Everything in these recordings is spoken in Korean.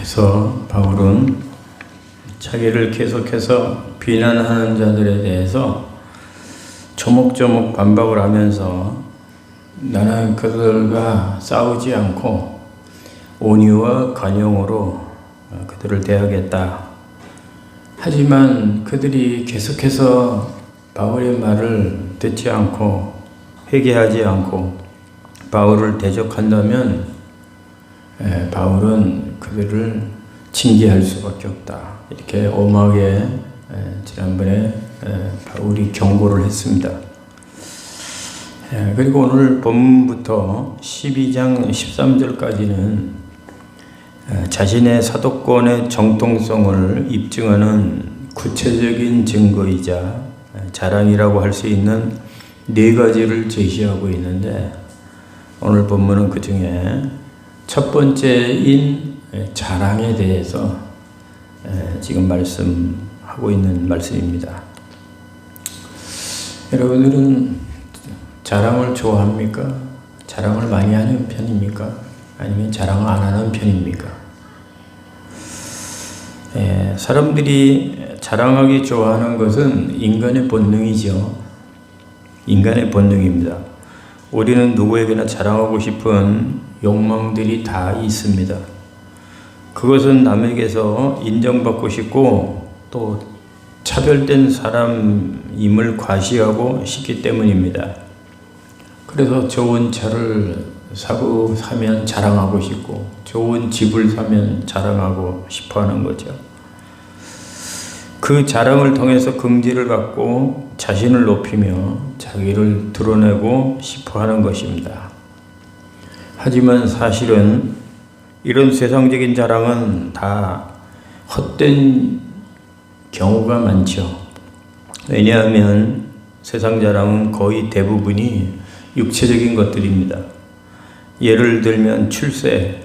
그래서 바울은 자기를 계속해서 비난하는 자들에 대해서 조목조목 반박을 하면서 나는 그들과 싸우지 않고 온유와 관용으로 그들을 대하겠다. 하지만 그들이 계속해서 바울의 말을 듣지 않고 회개하지 않고 바울을 대적한다면 바울은 그들을 징계할 수밖에 없다. 이렇게 엄하게 지난번에 바울이 경고를 했습니다. 그리고 오늘 본문부터 12장 13절까지는 자신의 사도권의 정통성을 입증하는 구체적인 증거이자 자랑이라고 할 수 있는 네 가지를 제시하고 있는데, 오늘 본문은 그 중에 첫 번째인 자랑에 대해서 지금 말씀하고 있는 말씀입니다. 여러분들은 자랑을 좋아합니까? 자랑을 많이 하는 편입니까? 아니면 자랑을 안 하는 편입니까? 사람들이 자랑하기 좋아하는 것은 인간의 본능이죠. 인간의 본능입니다. 우리는 누구에게나 자랑하고 싶은 욕망들이 다 있습니다. 그것은 남에게서 인정받고 싶고 또 차별된 사람임을 과시하고 싶기 때문입니다. 그래서 좋은 차를 사면 자랑하고 싶고 좋은 집을 사면 자랑하고 싶어 하는 거죠. 그 자랑을 통해서 긍지를 갖고 자신을 높이며 자기를 드러내고 싶어 하는 것입니다. 하지만 사실은 이런 세상적인 자랑은 다 헛된 경우가 많죠. 왜냐하면 세상 자랑은 거의 대부분이 육체적인 것들입니다. 예를 들면 출세,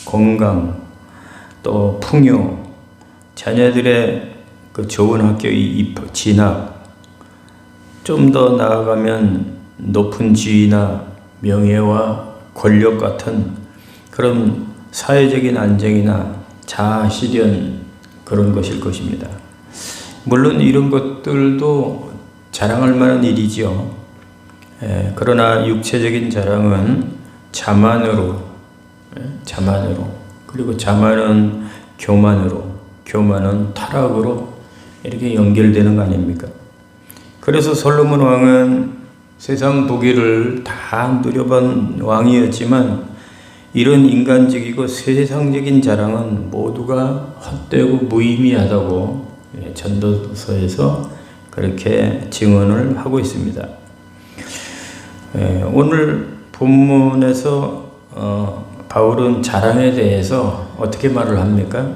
건강, 또 풍요, 자녀들의 그 좋은 학교의 진학, 좀 더 나아가면 높은 지위나 명예와 권력 같은 그런 사회적인 안정이나 자아 실현, 그런 것일 것입니다. 물론 이런 것들도 자랑할 만한 일이죠. 그러나 육체적인 자랑은 자만으로, 그리고 자만은 교만으로, 교만은 타락으로 이렇게 연결되는 거 아닙니까? 그래서 솔로몬 왕은 세상 보기를 다 누려본 왕이었지만 이런 인간적이고 세상적인 자랑은 모두가 헛되고 무의미하다고 전도서에서 그렇게 증언을 하고 있습니다. 오늘 본문에서 바울은 자랑에 대해서 어떻게 말을 합니까?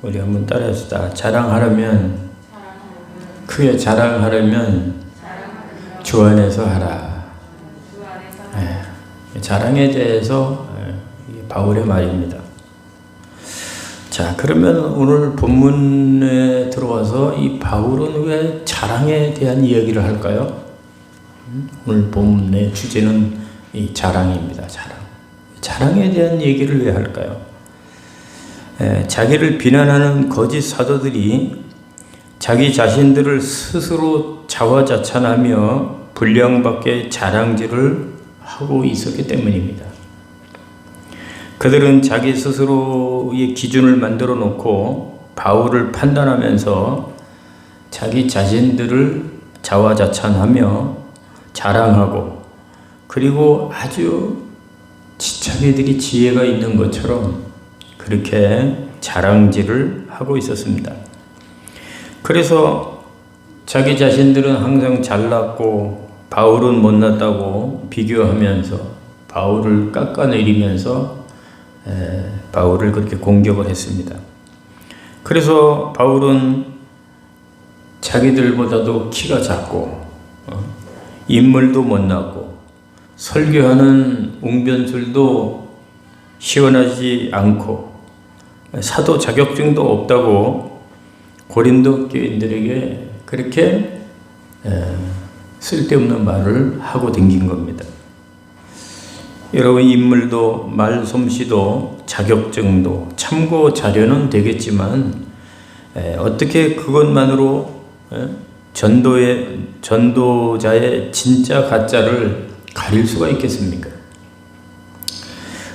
우리 한번 따라합시다. 자랑하려면, 크게 자랑하려면 주 안에서 하라. 자랑에 대해서 바울의 말입니다. 자, 그러면 오늘 본문에 들어와서 이 바울은 왜 자랑에 대한 이야기를 할까요? 오늘 본문의 주제는 이 자랑입니다. 자랑에 대한 얘기를 왜 할까요? 자기를 비난하는 거짓 사도들이 자기 자신들을 스스로 자화자찬하며 분량밖에 자랑질을 하고 있었기 때문입니다. 그들은 자기 스스로의 기준을 만들어 놓고 바울을 판단하면서 자기 자신들을 자화자찬하며 자랑하고, 그리고 아주 자기들이 지혜가 있는 것처럼 그렇게 자랑질을 하고 있었습니다. 그래서 자기 자신들은 항상 잘났고 바울은 못났다고 비교하면서 바울을 깎아내리면서 바울을 그렇게 공격을 했습니다. 그래서 바울은 자기들보다도 키가 작고 인물도 못났고 설교하는 웅변술도 시원하지 않고 사도 자격증도 없다고 고린도 교인들에게 그렇게 쓸데없는 말을 하고 댕긴 겁니다. 여러분 인물도 말솜씨도 자격증도 참고 자료는 되겠지만 어떻게 그것만으로 전도자의 진짜 가짜를 가릴 수가 있겠습니까?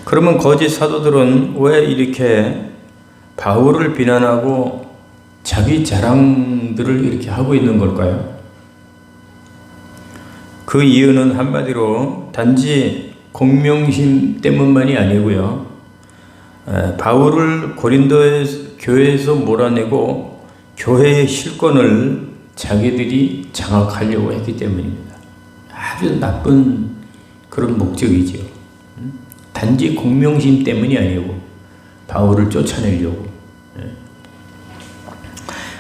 그러면 거짓 사도들은 왜 이렇게 바울을 비난하고 자기 자랑들을 이렇게 하고 있는 걸까요? 그 이유는 한마디로 단지 공명심 때문만이 아니고요. 바울을 고린도 교회에서 몰아내고 교회의 실권을 자기들이 장악하려고 했기 때문입니다. 아주 나쁜 그런 목적이죠. 단지 공명심 때문이 아니고 바울을 쫓아내려고.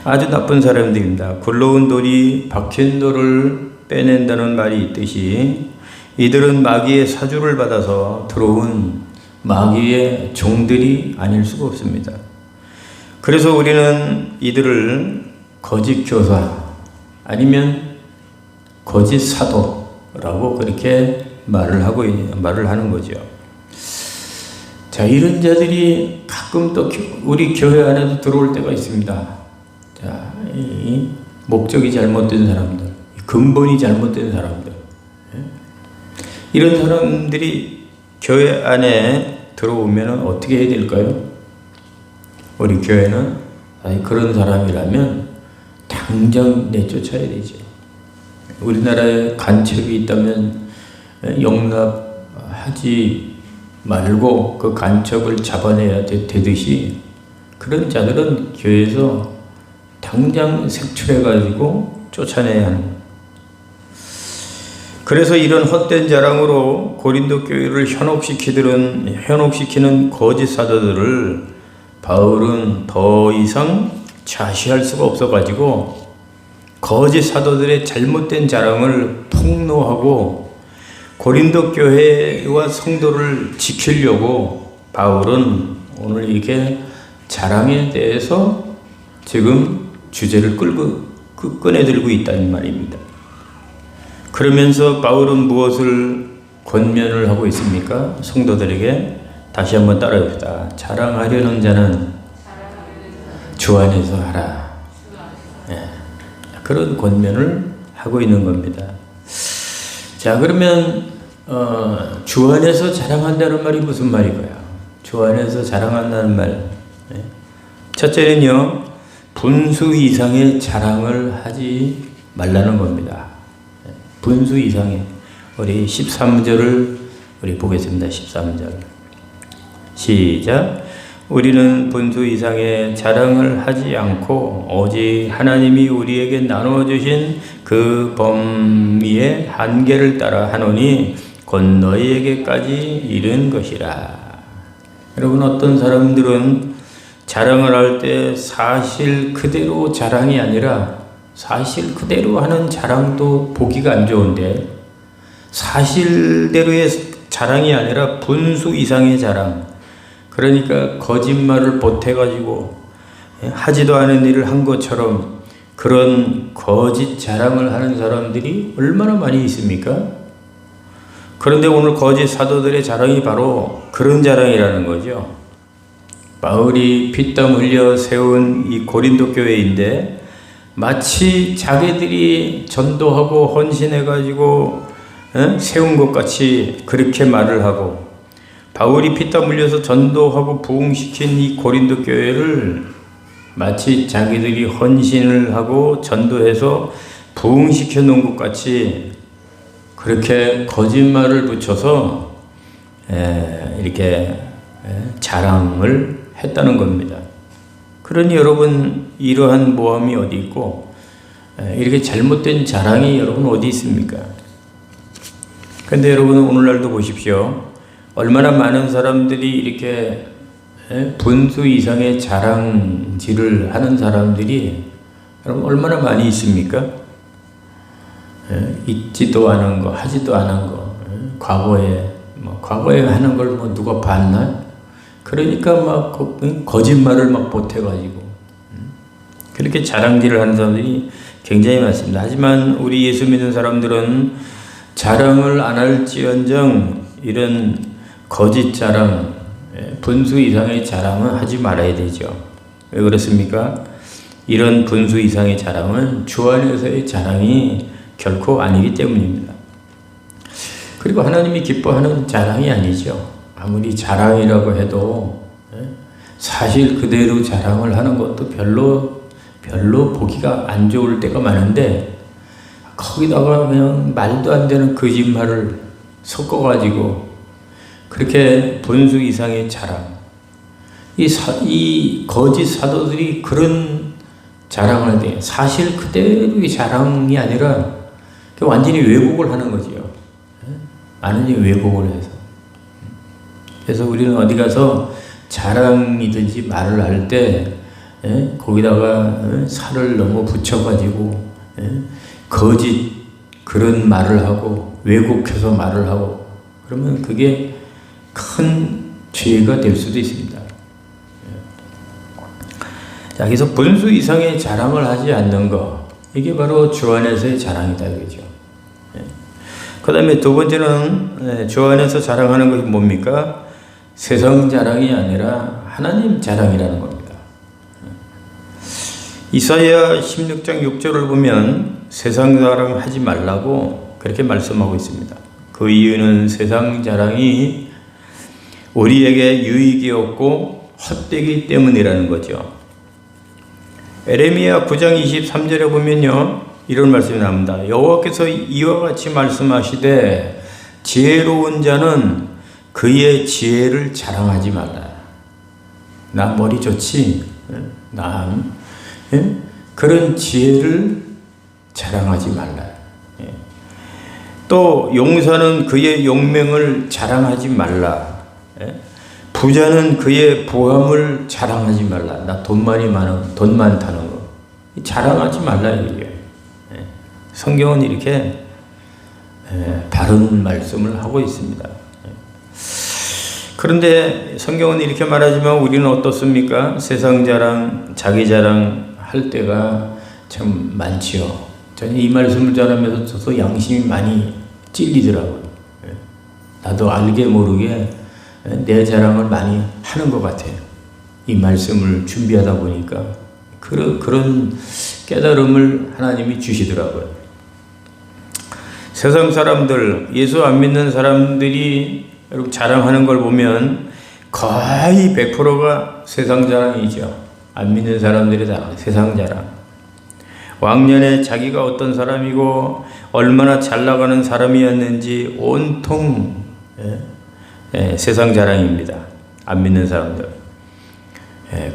아주 나쁜 사람들입니다. 굴러온 돌이 박힌 돌을 빼낸다는 말이 있듯이 이들은 마귀의 사주를 받아서 들어온 마귀의 종들이 아닐 수가 없습니다. 그래서 우리는 이들을 거짓 교사 아니면 거짓 사도라고 그렇게 말을 하는 거죠. 자, 이런 자들이 가끔 또 우리 교회 안에도 들어올 때가 있습니다. 자, 이 목적이 잘못된 사람들, 근본이 잘못된 사람들, 이런 사람들이 교회 안에 들어오면 어떻게 해야 될까요? 우리 교회는 그런 사람이라면 당장 내쫓아야 되죠. 우리나라에 간첩이 있다면 용납하지 말고 그 간첩을 잡아내야 되듯이 그런 자들은 교회에서 당장 색출해가지고 쫓아내야 하는 거예요. 그래서 이런 헛된 자랑으로 고린도 교회를 현혹시키는 거짓 사도들을 바울은 더 이상 좌시할 수가 없어가지고 거짓 사도들의 잘못된 자랑을 폭로하고 고린도 교회와 성도를 지키려고 바울은 오늘 이렇게 자랑에 대해서 지금 주제를 꺼내들고 있다는 말입니다. 그러면서 바울은 무엇을 권면을 하고 있습니까? 성도들에게 다시 한번 따라합시다. 자랑하려는 자는 주 안에서 하라. 그런 권면을 하고 있는 겁니다. 자, 그러면 주 안에서 자랑한다는 말이 무슨 말일까요? 주 안에서 자랑한다는 말. 첫째는요, 분수 이상의 자랑을 하지 말라는 겁니다. 분수 이상의. 우리 13절을 우리 보겠습니다. 13절. 시작. 우리는 분수 이상의 자랑을 하지 않고 오직 하나님이 우리에게 나눠주신 그 범위의 한계를 따라 하노니 곧 너희에게까지 이른 것이라. 여러분, 어떤 사람들은 자랑을 할 때 사실 그대로 자랑이 아니라 사실 그대로 하는 자랑도 보기가 안 좋은데 사실대로의 자랑이 아니라 분수 이상의 자랑, 그러니까 거짓말을 보태가지고 하지도 않은 일을 한 것처럼 그런 거짓 자랑을 하는 사람들이 얼마나 많이 있습니까? 그런데 오늘 거짓 사도들의 자랑이 바로 그런 자랑이라는 거죠. 바울이 피땀 흘려 세운 이 고린도 교회인데 마치 자기들이 전도하고 헌신해가지고 세운 것 같이 그렇게 말을 하고, 바울이 피땀 흘려서 전도하고 부흥시킨 이 고린도 교회를 마치 자기들이 헌신을 하고 전도해서 부흥시켜 놓은 것 같이 그렇게 거짓말을 붙여서 이렇게 자랑을 했다는 겁니다. 그러니 여러분, 이러한 모함이 어디 있고 이렇게 잘못된 자랑이 여러분 어디 있습니까? 그런데 여러분, 오늘날도 보십시오. 얼마나 많은 사람들이 이렇게 분수 이상의 자랑질을 하는 사람들이 여러분 얼마나 많이 있습니까? 있지도 않은 거, 하지도 않은 거, 과거에 하는 걸 누가 봤나? 그러니까 막 거짓말을 막 보태가지고 그렇게 자랑질을 하는 사람들이 굉장히 많습니다. 하지만 우리 예수 믿는 사람들은 자랑을 안 할지언정 이런 거짓 자랑, 분수 이상의 자랑은 하지 말아야 되죠. 왜 그렇습니까? 이런 분수 이상의 자랑은 주 안에서의 자랑이 결코 아니기 때문입니다. 그리고 하나님이 기뻐하는 자랑이 아니죠. 아무리 자랑이라고 해도 사실 그대로 자랑을 하는 것도 별로 보기가 안 좋을 때가 많은데, 거기다가 그냥 말도 안 되는 거짓말을 섞어가지고 그렇게 분수 이상의 자랑, 이 거짓 사도들이 그런 자랑을 하는데, 사실 그대로의 자랑이 아니라 완전히 왜곡을 하는 거지요. 완전히 왜곡을 해서. 그래서 우리는 어디 가서 자랑이든지 말을 할 때 거기다가 살을 너무 붙여가지고 거짓 그런 말을 하고 왜곡해서 말을 하고, 그러면 그게 큰 죄가 될 수도 있습니다. 자, 그래서 분수 이상의 자랑을 하지 않는 것, 이게 바로 주 안에서의 자랑이다, 그죠? 그 다음에 두 번째는 주 안에서 자랑하는 것이 뭡니까? 세상 자랑이 아니라 하나님 자랑이라는 겁니다. 이사야 16장 6절을 보면 세상 자랑 하지 말라고 그렇게 말씀하고 있습니다. 그 이유는 세상 자랑이 우리에게 유익이 없고 헛되기 때문이라는 거죠. 에레미야 9장 23절에 보면요, 이런 말씀이 나옵니다. 여호와께서 이와 같이 말씀하시되 지혜로운 자는 그의 지혜를 자랑하지 말라. 나 머리 좋지? 난 그런 지혜를 자랑하지 말라. 또 용사는 그의 용맹을 자랑하지 말라. 부자는 그의 부함을 자랑하지 말라. 나 돈 많다는 거 자랑하지 말라, 이게. 성경은 이렇게 바른 말씀을 하고 있습니다. 그런데 성경은 이렇게 말하지만 우리는 어떻습니까? 세상 자랑, 자기 자랑 할 때가 참 많지요. 저는 이 말씀을 전하면서 저도 양심이 많이 찔리더라고요. 나도 알게 모르게 내 자랑을 많이 하는 것 같아요. 이 말씀을 준비하다 보니까 그런 깨달음을 하나님이 주시더라고요. 세상 사람들, 예수 안 믿는 사람들이 여러분 자랑하는 걸 보면 거의 100%가 세상 자랑이죠. 안 믿는 사람들의 자랑, 세상 자랑. 왕년에 자기가 어떤 사람이고 얼마나 잘 나가는 사람이었는지 온통 세상 자랑입니다. 안 믿는 사람들.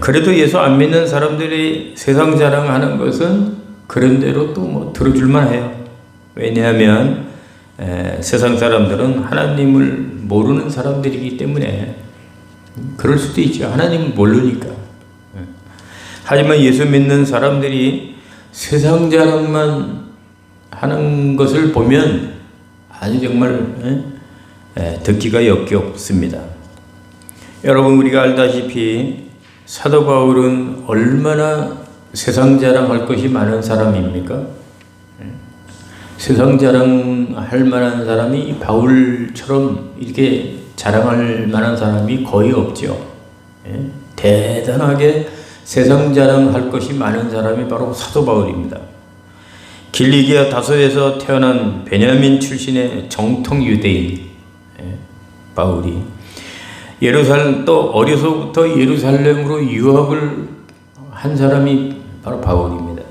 그래도 예수 안 믿는 사람들이 세상 자랑하는 것은 그런대로 또 뭐 들어줄만 해요. 왜냐하면 세상 사람들은 하나님을 모르는 사람들이기 때문에 그럴 수도 있죠. 하나님을 모르니까. 하지만 예수 믿는 사람들이 세상 자랑만 하는 것을 보면 아주 정말 듣기가 역겹습니다. 여러분, 우리가 알다시피 사도 바울은 얼마나 세상 자랑할 것이 많은 사람입니까? 세상 자랑할 만한 사람이 바울처럼 이렇게 자랑할 만한 사람이 거의 없죠. 대단하게 세상 자랑할 것이 많은 사람이 바로 사도 바울입니다. 길리기아 다소에서 태어난 베냐민 출신의 정통 유대인 바울이 또 어려서부터 예루살렘으로 유학을 한 사람이 바로 바울입니다.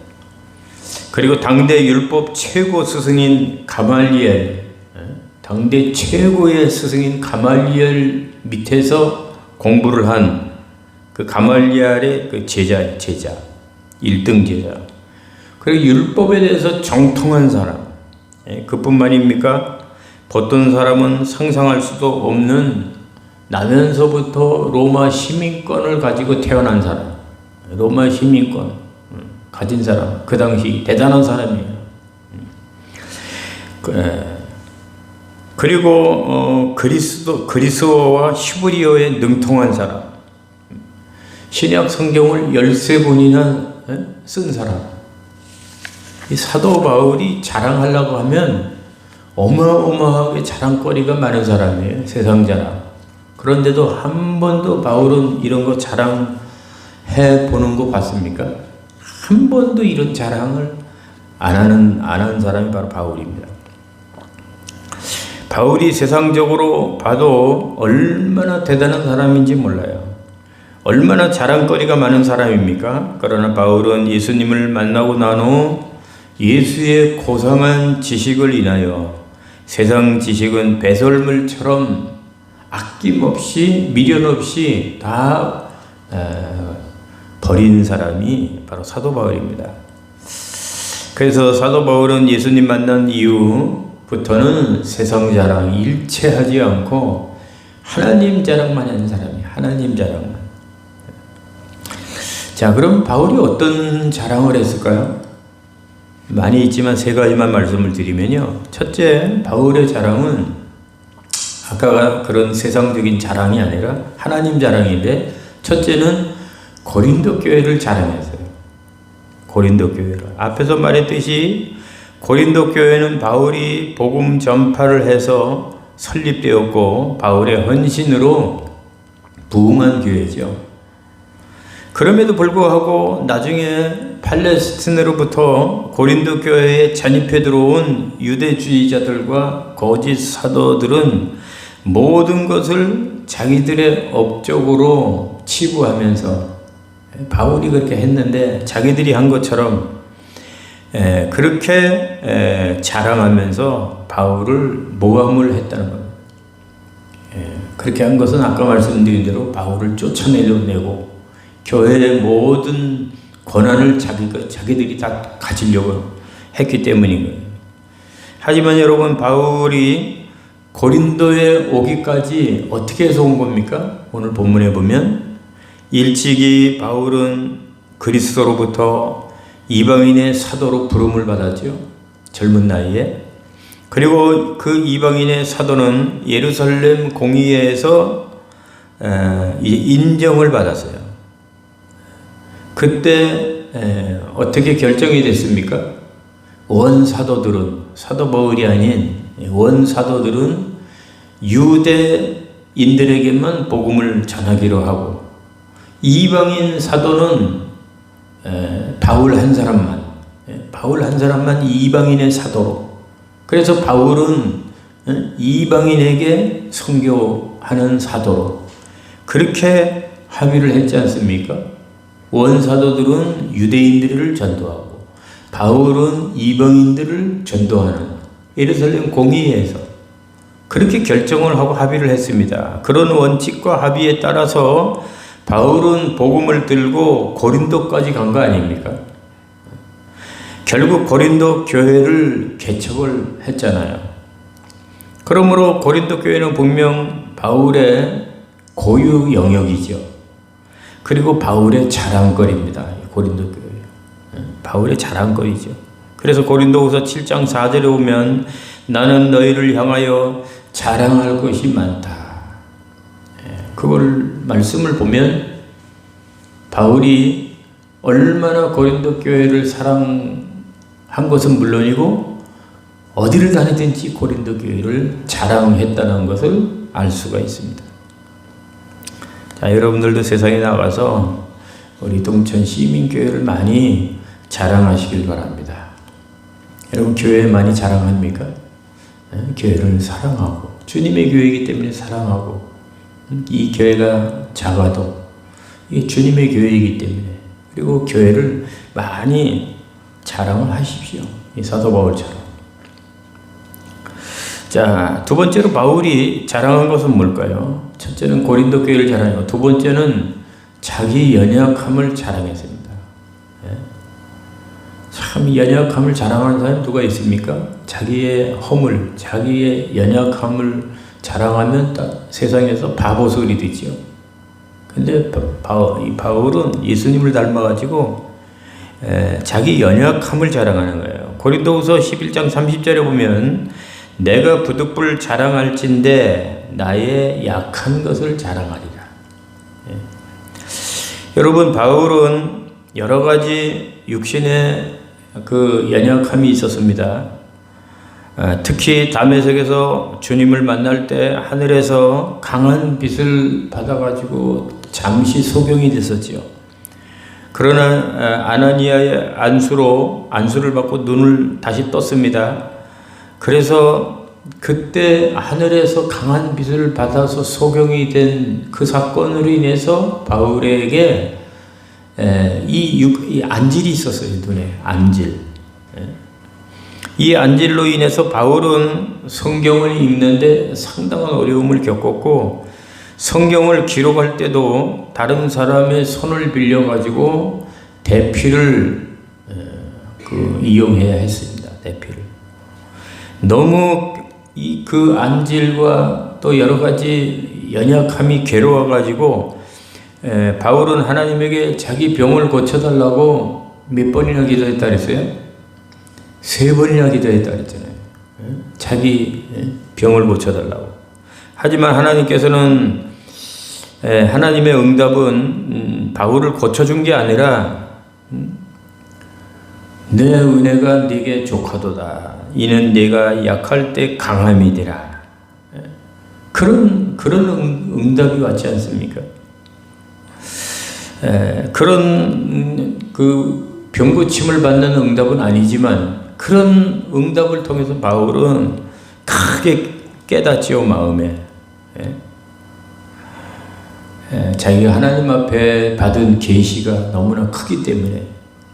그리고 당대 율법 최고 스승인 가말리엘, 당대 최고의 스승인 가말리엘 밑에서 공부를 한 그 가말리엘의 그 제자, 1등 제자. 그리고 율법에 대해서 정통한 사람. 그뿐만입니까? 보통 사람은 상상할 수도 없는 나면서부터 로마 시민권을 가지고 태어난 사람. 로마 시민권 가진 사람. 그 당시 대단한 사람이에요. 그리고 그리스어와 히브리어에 능통한 사람. 신약 성경을 13권이나 쓴 사람. 이 사도 바울이 자랑하려고 하면 어마어마하게 자랑거리가 많은 사람이에요. 세상 자랑. 그런데도 한 번도 바울은 이런 거 자랑해 보는 거 봤습니까? 한 번도 이런 자랑을 안 하는 사람이 바로 바울입니다. 바울이 세상적으로 봐도 얼마나 대단한 사람인지 몰라요. 얼마나 자랑거리가 많은 사람입니까? 그러나 바울은 예수님을 만나고 난 후 예수의 고상한 지식을 인하여 세상 지식은 배설물처럼 아낌없이 미련 없이 다 버린 사람이 바로 사도 바울입니다. 그래서 사도 바울은 예수님 만난 이후부터는 세상 자랑 일체 하지 않고 하나님 자랑만 하는 사람이에요. 하나님 자랑만. 자, 그럼 바울이 어떤 자랑을 했을까요? 많이 있지만 세 가지만 말씀을 드리면요. 첫째, 바울의 자랑은 아까 그런 세상적인 자랑이 아니라 하나님 자랑인데, 첫째는 고린도 교회를 자랑했어요. 고린도 교회를. 앞에서 말했듯이 고린도 교회는 바울이 복음 전파를 해서 설립되었고 바울의 헌신으로 부흥한 교회죠. 그럼에도 불구하고 나중에 팔레스틴으로부터 고린도 교회에 잔입해 들어온 유대주의자들과 거짓 사도들은 모든 것을 자기들의 업적으로 치부하면서, 바울이 그렇게 했는데 자기들이 한 것처럼 그렇게 자랑하면서 바울을 모함을 했다는 겁니다. 그렇게 한 것은 아까 말씀드린 대로 바울을 쫓아내고 교회의 모든 권한을 자기들이 다 가지려고 했기 때문인 거예요. 하지만 여러분, 바울이 고린도에 오기까지 어떻게 해서 온 겁니까? 오늘 본문에 보면 일찍이 바울은 그리스도로부터 이방인의 사도로 부름을 받았죠. 젊은 나이에. 그리고 그 이방인의 사도는 예루살렘 공의회에서 인정을 받았어요. 그때 어떻게 결정이 됐습니까? 원사도들은, 사도 바울이 아닌 원사도들은 유대인들에게만 복음을 전하기로 하고, 이방인 사도는 바울 한 사람만 이방인의 사도로. 그래서 바울은 이방인에게 선교하는 사도로 그렇게 합의를 했지 않습니까? 원사도들은 유대인들을 전도하고 바울은 이방인들을 전도하는 예루살렘 공의회에서 그렇게 결정을 하고 합의를 했습니다. 그런 원칙과 합의에 따라서 바울은 복음을 들고 고린도까지 간 거 아닙니까? 결국 고린도 교회를 개척을 했잖아요. 그러므로 고린도 교회는 분명 바울의 고유 영역이죠. 그리고 바울의 자랑거리입니다. 고린도 교회. 바울의 자랑거리죠. 그래서 고린도후서 7장 4절에 보면 나는 너희를 향하여 자랑할 것이 많다. 그걸 말씀을 보면 바울이 얼마나 고린도 교회를 사랑한 것은 물론이고 어디를 다니든지 고린도 교회를 자랑했다는 것을 알 수가 있습니다. 자, 여러분들도 세상에 나가서 우리 동천 시민교회를 많이 자랑하시길 바랍니다. 여러분, 교회 많이 자랑합니까? 교회를 사랑하고 주님의 교회이기 때문에 사랑하고, 이 교회가 작아도 이게 주님의 교회이기 때문에, 그리고 교회를 많이 자랑을 하십시오. 이 사도 바울처럼. 자, 두 번째로 바울이 자랑한 것은 뭘까요? 첫째는 고린도 교회를 자랑하고, 두 번째는 자기 연약함을 자랑했습니다. 참 연약함을 자랑하는 사람이 누가 있습니까? 자기의 허물, 자기의 연약함을 자랑하면 세상에서 바보 소리 되죠. 근데 바울은 예수님을 닮아가지고 자기 연약함을 자랑하는 거예요. 고린도후서 11장 30절에 보면 내가 부득불 자랑할진대 나의 약한 것을 자랑하리라. 여러분, 바울은 여러 가지 육신의 그 연약함이 있었습니다. 특히 다메섹에서 주님을 만날 때 하늘에서 강한 빛을 받아가지고 잠시 소경이 됐었지요. 그러나 아나니아의 안수를 받고 눈을 다시 떴습니다. 그래서 그때 하늘에서 강한 빛을 받아서 소경이 된 그 사건으로 인해서 바울에게 이 안질이 있었어요. 눈에 안질. 이 안질로 인해서 바울은 성경을 읽는데 상당한 어려움을 겪었고, 성경을 기록할 때도 다른 사람의 손을 빌려가지고 대피를 이용해야 했습니다. 대피를. 너무 그 안질과 또 여러 가지 연약함이 괴로워가지고 바울은 하나님에게 자기 병을 고쳐달라고 몇 번이나 기도했다 그랬어요? 3번이나 기도했다 그랬잖아요. 자기 병을 고쳐달라고. 하지만 하나님께서는 하나님의 응답은 바울을 고쳐준 게 아니라 내 은혜가 네게 족하도다. 이는 네가 약할 때 강함이 되라. 그런 응답이 왔지 않습니까? 그런 그 병고침을 받는 응답은 아니지만 그런 응답을 통해서 바울은 크게 깨닫지요, 마음에. 자기가 하나님 앞에 받은 계시가 너무나 크기 때문에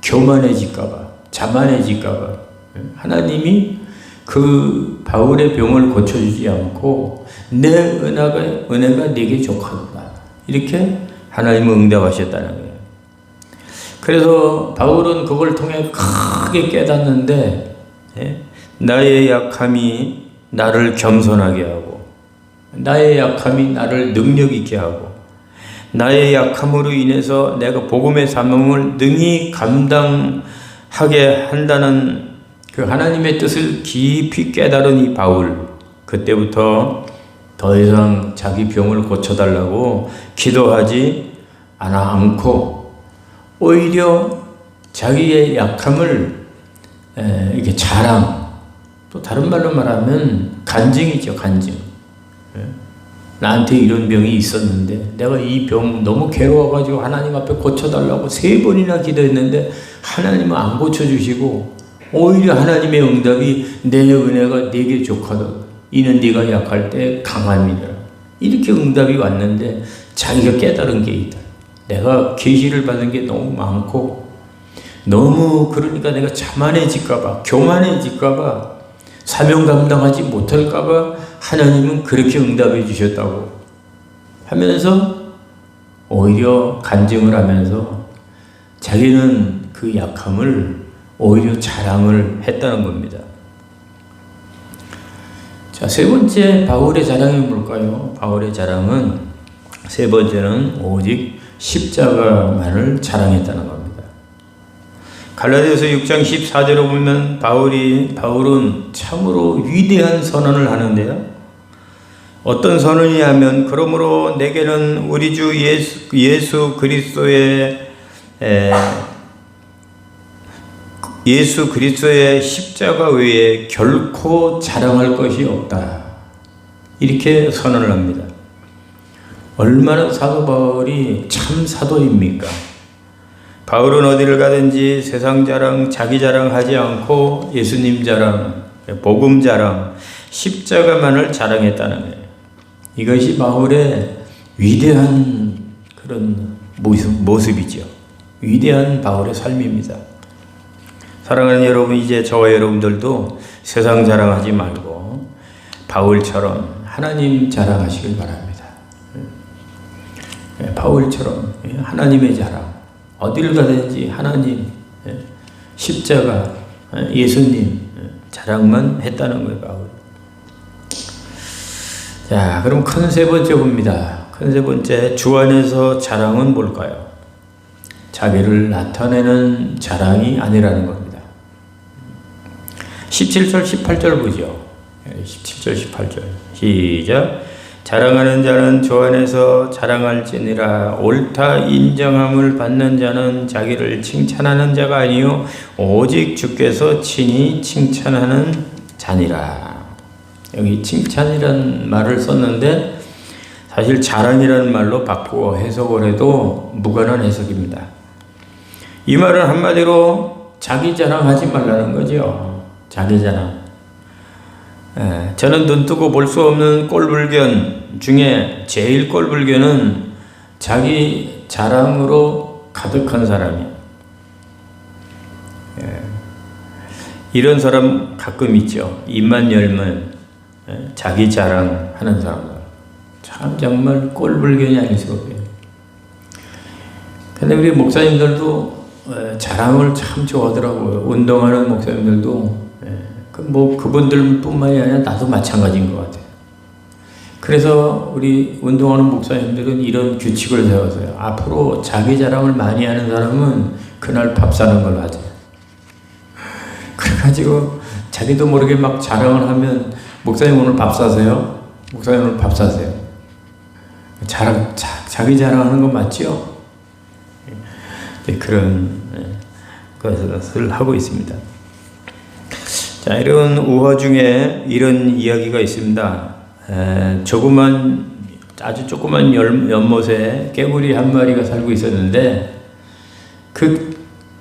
교만해질까봐, 자만해질까봐 하나님이 그 바울의 병을 고쳐주지 않고 내 은혜가 네게 족하도다. 이렇게 하나님은 응답하셨다는 거예요. 그래서 바울은 그걸 통해 크게 깨닫는데 나의 약함이 나를 겸손하게 하고, 나의 약함이 나를 능력 있게 하고, 나의 약함으로 인해서 내가 복음의 사명을 능히 감당하게 한다는 그 하나님의 뜻을 깊이 깨달은 이 바울, 그때부터 더 이상 자기 병을 고쳐달라고 기도하지 않고 오히려 자기의 약함을 이렇게 자랑, 또 다른 말로 말하면 간증이죠, 간증. 나한테 이런 병이 있었는데 내가 이 병 너무 괴로워가지고 하나님 앞에 고쳐달라고 3번이나 기도했는데 하나님은 안 고쳐주시고 오히려 하나님의 응답이 내 은혜가 네게 족하다. 이는 네가 약할 때 강함이라. 이렇게 응답이 왔는데 자기가 깨달은 게 있다. 내가 계시를 받은 게 너무 많고 너무 그러니까 내가 자만해질까봐, 교만해질까봐, 사명 감당하지 못할까봐 하나님은 그렇게 응답해 주셨다고 하면서 오히려 간증을 하면서 자기는 그 약함을 오히려 자랑을 했다는 겁니다. 자, 3번째 바울의 자랑이 뭘까요? 바울의 자랑은 3번째는 오직 십자가만을 자랑했다는 겁니다. 갈라디아서 6장 14절을 보면 바울은 참으로 위대한 선언을 하는데요. 어떤 선언이냐면, 그러므로 내게는 우리 주 예수 그리스도의 십자가 외에 결코 자랑할 것이 없다. 이렇게 선언을 합니다. 얼마나 사도 바울이 참 사도입니까? 바울은 어디를 가든지 세상 자랑, 자기 자랑 하지 않고 예수님 자랑, 복음 자랑, 십자가만을 자랑했다는 거예요. 이것이 바울의 위대한 그런 모습이죠. 위대한 바울의 삶입니다. 사랑하는 여러분, 이제 저와 여러분들도 세상 자랑하지 말고 바울처럼 하나님 자랑하시길 바랍니다. 바울처럼 하나님의 자랑, 어디를 가든지 하나님, 십자가, 예수님 자랑만 했다는 거예요, 바울. 자, 그럼 큰 3번째 봅니다. 큰 3번째, 주 안에서 자랑은 뭘까요? 자기를 나타내는 자랑이 아니라는 겁니다. 17절, 18절 보죠. 17절, 18절. 시작. 자랑하는 자는 주 안에서 자랑할지니라. 옳다 인정함을 받는 자는 자기를 칭찬하는 자가 아니요 오직 주께서 친히 칭찬하는 자니라. 여기 칭찬이라는 말을 썼는데 사실 자랑이라는 말로 바꾸어 해석을 해도 무관한 해석입니다. 이 말은 한마디로 자기 자랑하지 말라는 거죠. 자기 자랑. 저는 눈뜨고 볼 수 없는 꼴불견 중에 제일 꼴불견은 자기 자랑으로 가득한 사람이에요. 이런 사람 가끔 있죠. 입만 열면 자기 자랑하는 사람들. 참 정말 꼴불견이 아닐 수가 없어요. 근데 우리 목사님들도 자랑을 참 좋아하더라고요. 운동하는 목사님들도 그분들뿐만이 아니라 나도 마찬가지인 것 같아요. 그래서 우리 운동하는 목사님들은 이런 규칙을 세웠어요. 앞으로 자기 자랑을 많이 하는 사람은 그날 밥 사는 걸로 하자. 그래가지고 자기도 모르게 막 자랑을 하면 목사님 오늘 밥 사세요? 목사님 오늘 밥 사세요? 자기 자랑하는 거 맞죠? 그런 것을 하고 있습니다. 자, 이런 우화 중에 이런 이야기가 있습니다. 아주 조그만 연못에 깨구리 한 마리가 살고 있었는데 그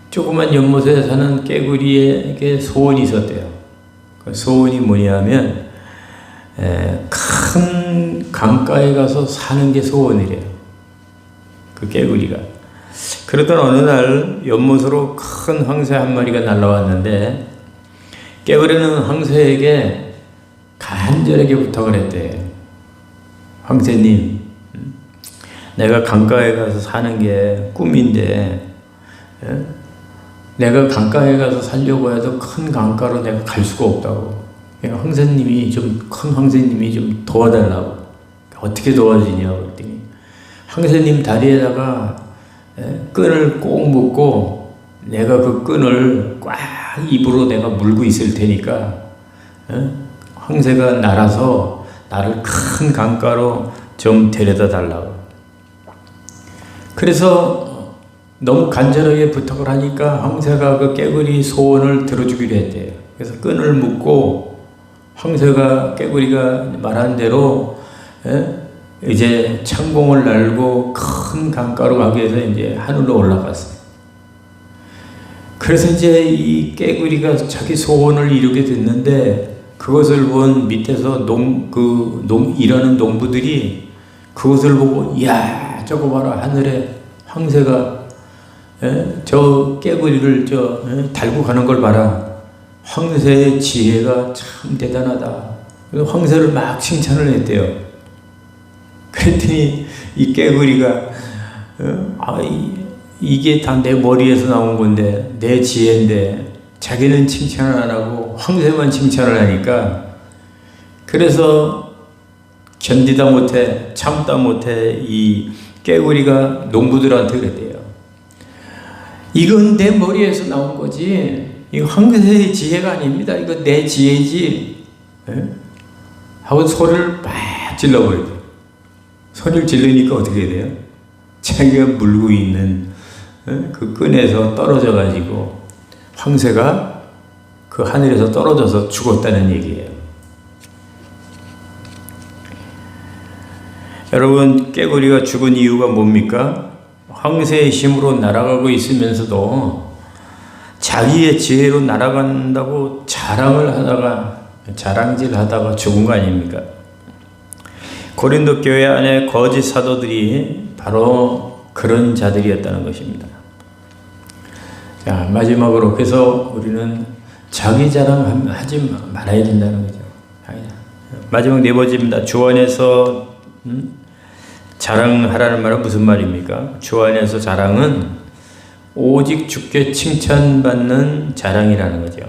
조그만 연못에 사는 깨구리에게 소원이 있었대요. 그 소원이 뭐냐면 큰 강가에 가서 사는 게 소원이래요. 그 깨구리가. 그러던 어느 날 연못으로 큰 황새 한 마리가 날아왔는데 깨구리는 황새에게 간절하게 부탁을 했대요. 황새님, 내가 강가에 가서 사는 게 꿈인데 내가 강가에 가서 살려고 해도 큰 강가로 내가 갈 수가 없다고. 황새님이 큰 황새님이 좀 도와달라고. 어떻게 도와주냐고 그랬더니 황새님 다리에다가 끈을 꼭 묶고 내가 그 끈을 꽉 입으로 내가 물고 있을 테니까 황새가 날아서 나를 큰 강가로 좀 데려다 달라고. 그래서 너무 간절하게 부탁을 하니까 황새가 그 깨구리 소원을 들어주기로 했대요. 그래서 끈을 묶고 황새가 깨구리가 말한 대로 이제 창공을 날고 큰 강가로 가기 위해서 이제 하늘로 올라갔어요. 그래서 이제 이 깨구리가 자기 소원을 이루게 됐는데 그것을 본 밑에서 일하는 농부들이 그것을 보고 이야 저거 봐라 하늘에 황새가 저 깨구리를 달고 가는 걸 봐라. 황새의 지혜가 참 대단하다. 그래서 황새를 막 칭찬을 했대요. 그랬더니 이 깨구리가 이게 다 내 머리에서 나온 건데 내 지혜인데 자기는 칭찬을 안 하고 황새만 칭찬을 하니까 그래서 견디다 못해 참다 못해 이 깨구리가 농부들한테 그랬대요. 이건 내 머리에서 나온 거지 이거 황새의 지혜가 아닙니다. 이거 내 지혜지. 하고 소리를 막 질러버리죠. 소리를 질르니까 어떻게 돼요? 자기가 물고 있는 그 끈에서 떨어져 가지고 황새가 그 하늘에서 떨어져서 죽었다는 얘기예요. 여러분, 깨구리가 죽은 이유가 뭡니까? 황새의 힘으로 날아가고 있으면서도 자기의 지혜로 날아간다고 자랑질하다가 죽은 거 아닙니까? 고린도 교회 안에 거짓 사도들이 바로 그런 자들이었다는 것입니다. 자, 마지막으로 그래서 우리는 자기 자랑하지 말아야 된다는 거죠. 마지막 네 번째입니다. 주 안에서 자랑하라는 말은 무슨 말입니까? 주 안에서 자랑은 오직 주께 칭찬받는 자랑이라는 거죠.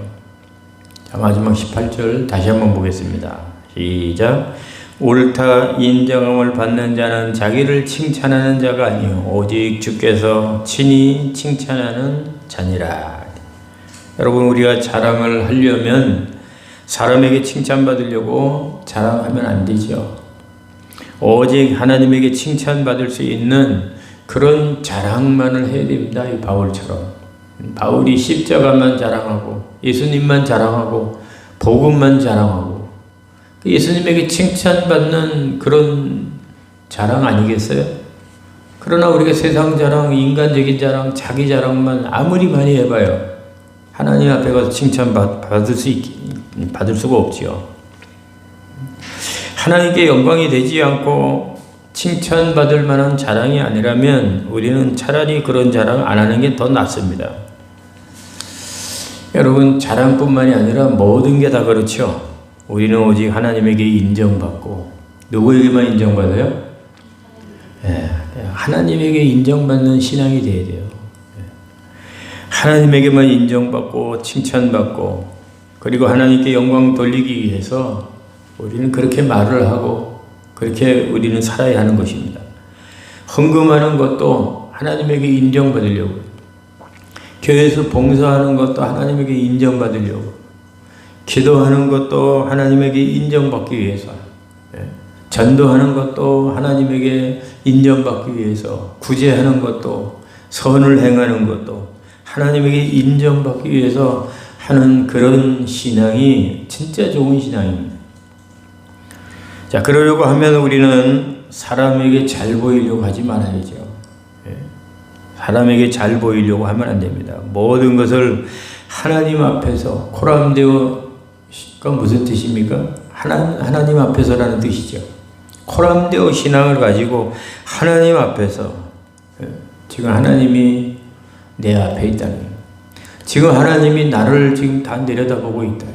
자, 마지막 18절 다시 한번 보겠습니다. 시작. 옳다 인정함을 받는 자는 자기를 칭찬하는 자가 아니요 오직 주께서 친히 칭찬하는 자니라. 여러분, 우리가 자랑을 하려면 사람에게 칭찬받으려고 자랑하면 안 되죠. 오직 하나님에게 칭찬받을 수 있는 그런 자랑만을 해야 됩니다. 이 바울처럼. 바울이 십자가만 자랑하고 예수님만 자랑하고 복음만 자랑하고 예수님에게 칭찬받는 그런 자랑 아니겠어요? 그러나 우리가 세상 자랑, 인간적인 자랑, 자기 자랑만 아무리 많이 해봐요. 하나님 앞에 가서 받을 수가 없지요. 하나님께 영광이 되지 않고 칭찬받을 만한 자랑이 아니라면 우리는 차라리 그런 자랑 안 하는 게 더 낫습니다. 여러분, 자랑뿐만이 아니라 모든 게 다 그렇죠. 우리는 오직 하나님에게 인정받고, 누구에게만 인정받아요? 하나님에게 인정받는 신앙이 돼야 돼요. 하나님에게만 인정받고 칭찬받고, 그리고 하나님께 영광 돌리기 위해서 우리는 그렇게 말을 하고 그렇게 우리는 살아야 하는 것입니다. 헌금하는 것도 하나님에게 인정받으려고, 교회에서 봉사하는 것도 하나님에게 인정받으려고, 기도하는 것도 하나님에게 인정받기 위해서, 전도하는 것도 하나님에게 인정받기 위해서, 구제하는 것도, 선을 행하는 것도 하나님에게 인정받기 위해서 하는 그런 신앙이 진짜 좋은 신앙입니다. 자, 그러려고 하면 우리는 사람에게 잘 보이려고 하지 말아야죠. 사람에게 잘 보이려고 하면 안 됩니다. 모든 것을 하나님 앞에서, 코람데오가 무슨 뜻입니까? 하나님 앞에서라는 뜻이죠. 코람데오 신앙을 가지고 하나님 앞에서, 지금 하나님이 내 앞에 있다는 거예요. 지금 하나님이 나를 지금 다 내려다보고 있다.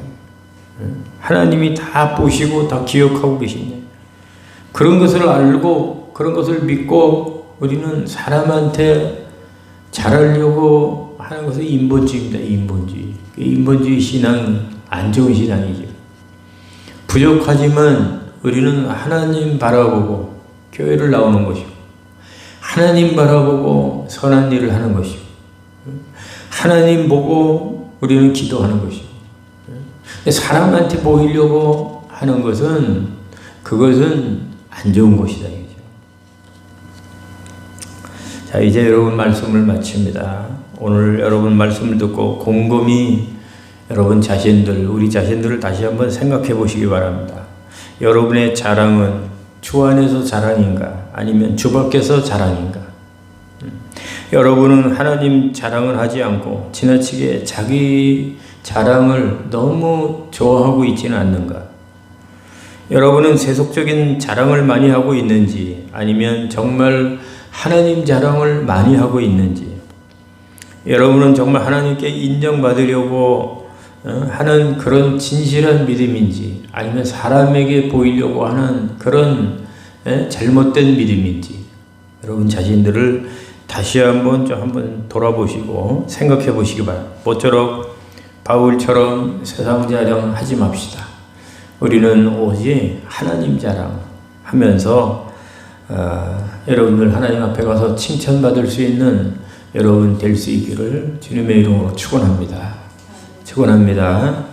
하나님이 다 보시고 다 기억하고 계시네. 그런 것을 알고 그런 것을 믿고 우리는 사람한테 잘하려고 하는 것은 인본주의입니다. 인본주의 신앙은 안 좋은 신앙이죠. 부족하지만 우리는 하나님 바라보고 교회를 나오는 것이고, 하나님 바라보고 선한 일을 하는 것이고, 하나님 보고 우리는 기도하는 것이고, 사람한테 보이려고 하는 것은, 그것은 안 좋은 것이다. 자, 이제 여러분 말씀을 마칩니다. 오늘 여러분 말씀을 듣고 곰곰이 여러분 자신들, 우리 자신들을 다시 한번 생각해 보시기 바랍니다. 여러분의 자랑은 주 안에서 자랑인가? 아니면 주 밖에서 자랑인가? 여러분은 하나님 자랑을 하지 않고 지나치게 자기 자랑을 너무 좋아하고 있지는 않는가? 여러분은 세속적인 자랑을 많이 하고 있는지, 아니면 정말 하나님 자랑을 많이 하고 있는지, 여러분은 정말 하나님께 인정받으려고 하는 그런 진실한 믿음인지, 아니면 사람에게 보이려고 하는 그런 잘못된 믿음인지, 여러분 자신들을 다시 한번 돌아보시고 생각해 보시기 바랍니다. 모쪼록 바울처럼 세상 자랑 하지 맙시다. 우리는 오직 하나님 자랑 하면서 여러분들 하나님 앞에 가서 칭찬받을 수 있는 여러분 될 수 있기를 주님의 이름으로 축원합니다. 축원합니다.